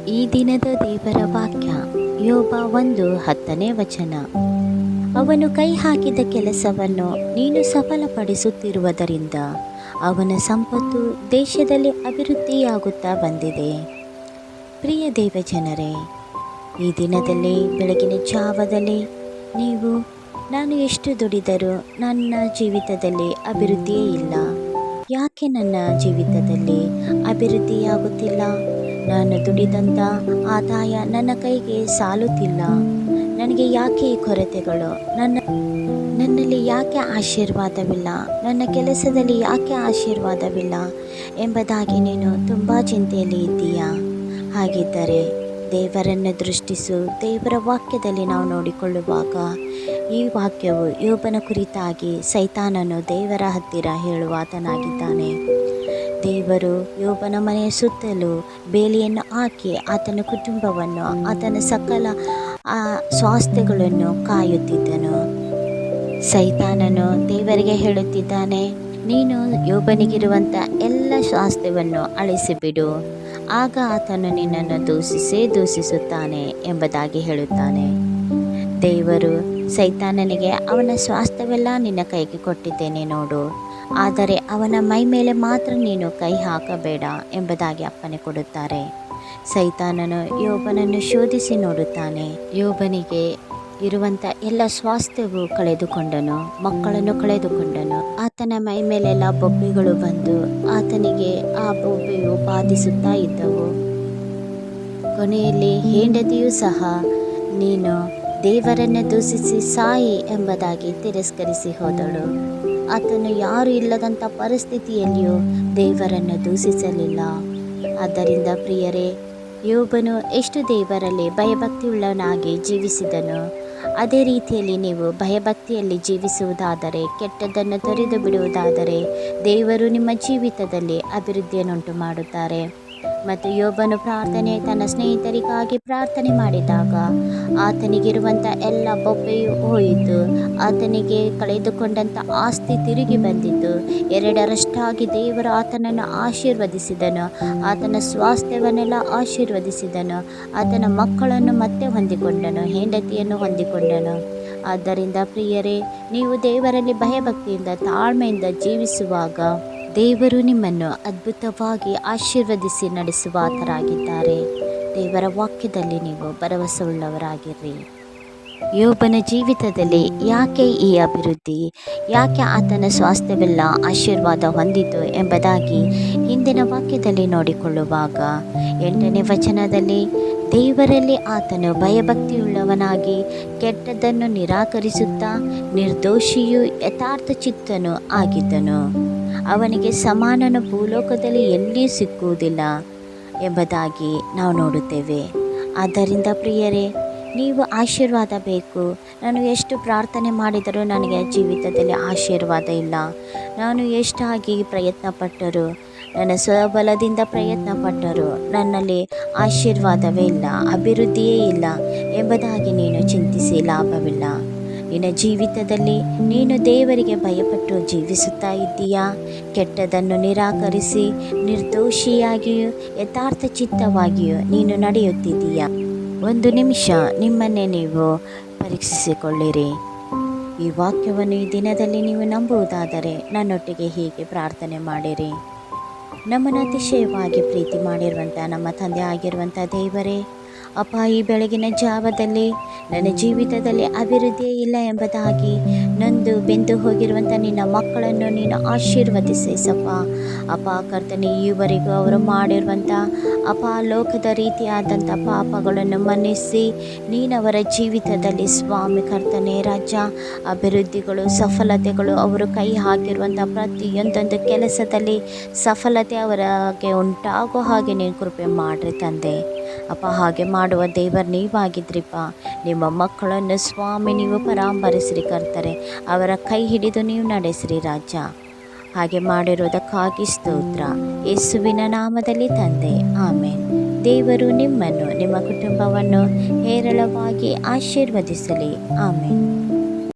ಈ ದಿನದ ದೇವರ ವಾಕ್ಯ ಯೋಬ 1:10. ಅವನು ಕೈ ಹಾಕಿದ ಕೆಲಸವನ್ನು ನೀನು ಸಫಲಪಡಿಸುತ್ತಿರುವುದರಿಂದ ಅವನ ಸಂಪತ್ತು ದೇಶದಲ್ಲಿ ಅಭಿವೃದ್ಧಿಯಾಗುತ್ತಾ ಬಂದಿದೆ. ಪ್ರಿಯ ದೇವಜನರೇ, ಈ ದಿನದಲ್ಲಿ ಬೆಳಗಿನ ಜಾವದಲ್ಲಿ ನೀವು ನಾನು ಎಷ್ಟು ದುಡಿದರೂ ನನ್ನ ಜೀವಿತದಲ್ಲಿ ಅಭಿವೃದ್ಧಿಯೇ ಇಲ್ಲ, ಯಾಕೆ ನನ್ನ ಜೀವಿತದಲ್ಲಿ ಅಭಿವೃದ್ಧಿಯಾಗುತ್ತಿಲ್ಲ? ನಾನು ದುಡಿದಂಥ ಆದಾಯ ನನ್ನ ಕೈಗೆ ಸಾಲುತ್ತಿಲ್ಲ, ನನಗೆ ಯಾಕೆ ಈ ಕೊರತೆಗಳು? ನನ್ನಲ್ಲಿ ಯಾಕೆ ಆಶೀರ್ವಾದವಿಲ್ಲ? ನನ್ನ ಕೆಲಸದಲ್ಲಿ ಯಾಕೆ ಆಶೀರ್ವಾದವಿಲ್ಲ ಎಂಬುದಾಗಿ ನೀನು ತುಂಬ ಚಿಂತೆಯಲ್ಲಿ ಇದ್ದೀಯಾ? ಹಾಗಿದ್ದರೆ ದೇವರನ್ನು ದೃಷ್ಟಿಸು. ದೇವರ ವಾಕ್ಯದಲ್ಲಿ ನಾವು ನೋಡಿಕೊಳ್ಳುವಾಗ ಈ ವಾಕ್ಯವು ಯೋಬನ ಕುರಿತಾಗಿ ಸೈತಾನನು ದೇವರ ಹತ್ತಿರ ಹೇಳುವಾತನಾಗಿದ್ದಾನೆ. ದೇವರು ಯೋಬನ ಮನೆಯ ಸುತ್ತಲೂ ಬೇಲಿಯನ್ನು ಹಾಕಿ ಆತನ ಕುಟುಂಬವನ್ನು, ಆತನ ಸಕಲ ಸ್ವಾಸ್ಥ್ಯಗಳನ್ನು ಕಾಯುತ್ತಿದ್ದನು. ಸೈತಾನನು ದೇವರಿಗೆ ಹೇಳುತ್ತಿದ್ದಾನೆ, ನೀನು ಯೋಬನಿಗಿರುವಂಥ ಎಲ್ಲ ಸ್ವಾಸ್ಥ್ಯವನ್ನು ಅಳಿಸಿಬಿಡು, ಆಗ ಆತನು ನಿನ್ನನ್ನು ದೂಷಿಸುತ್ತಾನೆ ಎಂಬುದಾಗಿ ಹೇಳುತ್ತಾನೆ. ದೇವರು ಸೈತಾನನಿಗೆ ಅವನ ಸ್ವಾಸ್ಥ್ಯವೆಲ್ಲ ನಿನ್ನ ಕೈಗೆ ಕೊಟ್ಟಿದ್ದೇನೆ ನೋಡು, ಆದರೆ ಅವನ ಮೈ ಮೇಲೆ ಮಾತ್ರ ನೀನು ಕೈ ಹಾಕಬೇಡ ಎಂಬುದಾಗಿ ಅಪ್ಪಣೆ ಕೊಡುತ್ತಾರೆ. ಸೈತಾನನು ಯೋಬನನ್ನು ಶೋಧಿಸಿ ನೋಡುತ್ತಾನೆ. ಯೋಬನಿಗೆ ಇರುವಂಥ ಎಲ್ಲ ಸ್ವಾಸ್ಥ್ಯವು ಕಳೆದುಕೊಂಡನು, ಮಕ್ಕಳನ್ನು ಕಳೆದುಕೊಂಡನು. ಆತನ ಮೈ ಮೇಲೆಲ್ಲ ಬೊಬ್ಬೆಗಳು ಬಂದು ಆತನಿಗೆ ಆ ಬೊಬ್ಬೆಯು ಬಾಧಿಸುತ್ತಾ ಇದ್ದವು. ಕೊನೆಯಲ್ಲಿ ಹೆಂಡತಿಯೂ ಸಹ ನೀನು ದೇವರನ್ನು ದೂಷಿಸಿ ಸಾಯಿ ಎಂಬುದಾಗಿ ತಿರಸ್ಕರಿಸಿ ಹೋದಳು. ಆತನು ಯಾರು ಇಲ್ಲದಂಥ ಪರಿಸ್ಥಿತಿಯಲ್ಲಿಯೂ ದೇವರನ್ನು ದೂಷಿಸಲಿಲ್ಲ. ಆದ್ದರಿಂದ ಪ್ರಿಯರೇ, ಯೋಬನು ಎಷ್ಟು ದೇವರಲ್ಲಿ ಭಯಭಕ್ತಿಯುಳ್ಳವನಾಗಿ ಜೀವಿಸಿದನು, ಅದೇ ರೀತಿಯಲ್ಲಿ ನೀವು ಭಯಭಕ್ತಿಯಲ್ಲಿ ಜೀವಿಸುವುದಾದರೆ, ಕೆಟ್ಟದ್ದನ್ನು ತೊರೆದು ಬಿಡುವುದಾದರೆ ದೇವರು ನಿಮ್ಮ ಜೀವಿತದಲ್ಲಿ ಅಭಿವೃದ್ಧಿಯನ್ನುಂಟು ಮಾಡುತ್ತಾರೆ. ಮತ್ತು ಯೋಬನು ತನ್ನ ಸ್ನೇಹಿತರಿಗಾಗಿ ಪ್ರಾರ್ಥನೆ ಮಾಡಿದಾಗ ಆತನಿಗಿರುವಂಥ ಎಲ್ಲ ಬೊಬ್ಬೆಯು ಹೋಯಿತು. ಆತನಿಗೆ ಕಳೆದುಕೊಂಡಂಥ ಆಸ್ತಿ ತಿರುಗಿ ಬಂದಿತು. 2ರಷ್ಟಾಗಿ ದೇವರು ಆತನನ್ನು ಆಶೀರ್ವದಿಸಿದನು. ಆತನ ಸ್ವಾಸ್ಥ್ಯವನ್ನೆಲ್ಲ ಆಶೀರ್ವದಿಸಿದನು. ಆತನ ಮಕ್ಕಳನ್ನು ಮತ್ತೆ ಹೊಂದಿಕೊಂಡನು, ಹೆಂಡತಿಯನ್ನು ಹೊಂದಿಕೊಂಡನು. ಆದ್ದರಿಂದ ಪ್ರಿಯರೇ, ನೀವು ದೇವರಲ್ಲಿ ಭಯಭಕ್ತಿಯಿಂದ ತಾಳ್ಮೆಯಿಂದ ಜೀವಿಸುವಾಗ ದೇವರು ನಿಮ್ಮನ್ನು ಅದ್ಭುತವಾಗಿ ಆಶೀರ್ವದಿಸಿ ನಡೆಸುವಾತರಾಗಿದ್ದಾರೆ. ದೇವರ ವಾಕ್ಯದಲ್ಲಿ ನೀವು ಭರವಸೆಯುಳ್ಳವರಾಗಿರ್ರಿ. ಯೋಬನ ಜೀವಿತದಲ್ಲಿ ಯಾಕೆ ಈ ಅಭಿವೃದ್ಧಿ, ಯಾಕೆ ಆತನ ಸ್ವಾಸ್ಥ್ಯವೆಲ್ಲ ಆಶೀರ್ವಾದ ಹೊಂದಿತು ಎಂಬುದಾಗಿ ಹಿಂದಿನ ವಾಕ್ಯದಲ್ಲಿ ನೋಡಿಕೊಳ್ಳುವಾಗ 8ನೇ ವಚನದಲ್ಲಿ ದೇವರಲ್ಲಿ ಆತನು ಭಯಭಕ್ತಿಯುಳ್ಳವನಾಗಿ ಕೆಟ್ಟದ್ದನ್ನು ನಿರಾಕರಿಸುತ್ತಾ ನಿರ್ದೋಷಿಯೂ ಯಥಾರ್ಥ ಚಿತ್ತನೂ ಆಗಿದ್ದನು. ಅವನಿಗೆ ಸಮಾನನು ಭೂಲೋಕದಲ್ಲಿ ಎಲ್ಲಿಯೂ ಸಿಕ್ಕುವುದಿಲ್ಲ ಎಂಬುದಾಗಿ ನಾವು ನೋಡುತ್ತೇವೆ. ಆದ್ದರಿಂದ ಪ್ರಿಯರೇ, ನೀವು ಆಶೀರ್ವಾದ ಬೇಕು. ನಾನು ಎಷ್ಟು ಪ್ರಾರ್ಥನೆ ಮಾಡಿದರೂ ನನಗೆ ಜೀವಿತದಲ್ಲಿ ಆಶೀರ್ವಾದ ಇಲ್ಲ. ನಾನು ಎಷ್ಟಾಗಿ ಪ್ರಯತ್ನಪಟ್ಟರೂ, ನನ್ನ ಸ್ವಬಲದಿಂದ ಪ್ರಯತ್ನಪಟ್ಟರೂ ನನ್ನಲ್ಲಿ ಆಶೀರ್ವಾದವೇ ಇಲ್ಲ, ಅಭಿವೃದ್ಧಿಯೇ ಇಲ್ಲ ಎಂಬುದಾಗಿ ನೀನು ಚಿಂತಿಸಿ ಲಾಭವಿಲ್ಲ. ನಿನ್ನ ಜೀವಿತದಲ್ಲಿ ನೀನು ದೇವರಿಗೆ ಭಯಪಟ್ಟು ಜೀವಿಸುತ್ತಾ ಇದ್ದೀಯಾ? ಕೆಟ್ಟದನ್ನು ನಿರಾಕರಿಸಿ ನಿರ್ದೋಷಿಯಾಗಿಯೂ ಯಥಾರ್ಥ ಚಿತ್ತವಾಗಿಯೂ ನೀನು ನಡೆಯುತ್ತಿದ್ದೀಯಾ? ಒಂದು ನಿಮಿಷ ನಿಮ್ಮನ್ನೇ ನೀವು ಪರೀಕ್ಷಿಸಿಕೊಳ್ಳಿರಿ. ಈ ವಾಕ್ಯವನ್ನು ಈ ದಿನದಲ್ಲಿ ನೀವು ನಂಬುವುದಾದರೆ ನನ್ನೊಟ್ಟಿಗೆ ಹೀಗೆ ಪ್ರಾರ್ಥನೆ ಮಾಡಿರಿ. ನಮ್ಮನ್ನು ಅತಿಶಯವಾಗಿ ಪ್ರೀತಿ ಮಾಡಿರುವಂಥ ನಮ್ಮ ತಂದೆ ಆಗಿರುವಂಥ ದೇವರೇ, ಅಪ್ಪ, ಈ ಬೆಳಗಿನ ಜಾವದಲ್ಲಿ ನನ್ನ ಜೀವಿತದಲ್ಲಿ ಅಭಿವೃದ್ಧಿಯೇ ಇಲ್ಲ ಎಂಬುದಾಗಿ ನೊಂದು ಬೆಂದು ಹೋಗಿರುವಂಥ ನಿನ್ನ ಮಕ್ಕಳನ್ನು ನೀನು ಆಶೀರ್ವದಿಸಪ್ಪ. ಅಪ್ಪ ಕರ್ತನೆ, ಈವರೆಗೂ ಅವರು ಮಾಡಿರುವಂಥ ಲೋಕದ ರೀತಿಯಾದಂಥ ಪಾಪಗಳನ್ನು ಮನ್ನಿಸಿ ನೀನವರ ಜೀವಿತದಲ್ಲಿ ಸ್ವಾಮಿ ಕರ್ತನೆ ರಾಜ ಅಭಿವೃದ್ಧಿಗಳು, ಸಫಲತೆಗಳು, ಅವರು ಕೈ ಹಾಕಿರುವಂಥ ಪ್ರತಿಯೊಂದೊಂದು ಕೆಲಸದಲ್ಲಿ ಸಫಲತೆ ಅವರಿಗೆ ಉಂಟಾಗೋ ಹಾಗೆ ನೀನು ಕೃಪೆ ಮಾಡಿರಿ ತಂದೆ. ಅಪ್ಪ, ಹಾಗೆ ಮಾಡುವ ದೇವರು ನೀವಾಗಿದ್ರಿಪ್ಪ. ನಿಮ್ಮ ಮಕ್ಕಳನ್ನು ಸ್ವಾಮಿ ನೀವು ಪರಾಂಬರಿಸ್ರಿ ಕರ್ತರೆ, ಅವರ ಕೈ ಹಿಡಿದು ನೀವು ನಡೆಸ್ರಿ ರಾಜ. ಹಾಗೆ ಮಾಡಿರೋದಕ್ಕಾಗಿ ಸ್ತೋತ್ರ, ಯೇಸುವಿನ ನಾಮದಲ್ಲಿ ತಂದೆ, ಆಮೇನ್. ದೇವರು ನಿಮ್ಮನ್ನು, ನಿಮ್ಮ ಕುಟುಂಬವನ್ನು ಹೇರಳವಾಗಿ ಆಶೀರ್ವದಿಸಲಿ. ಆಮೇನ್.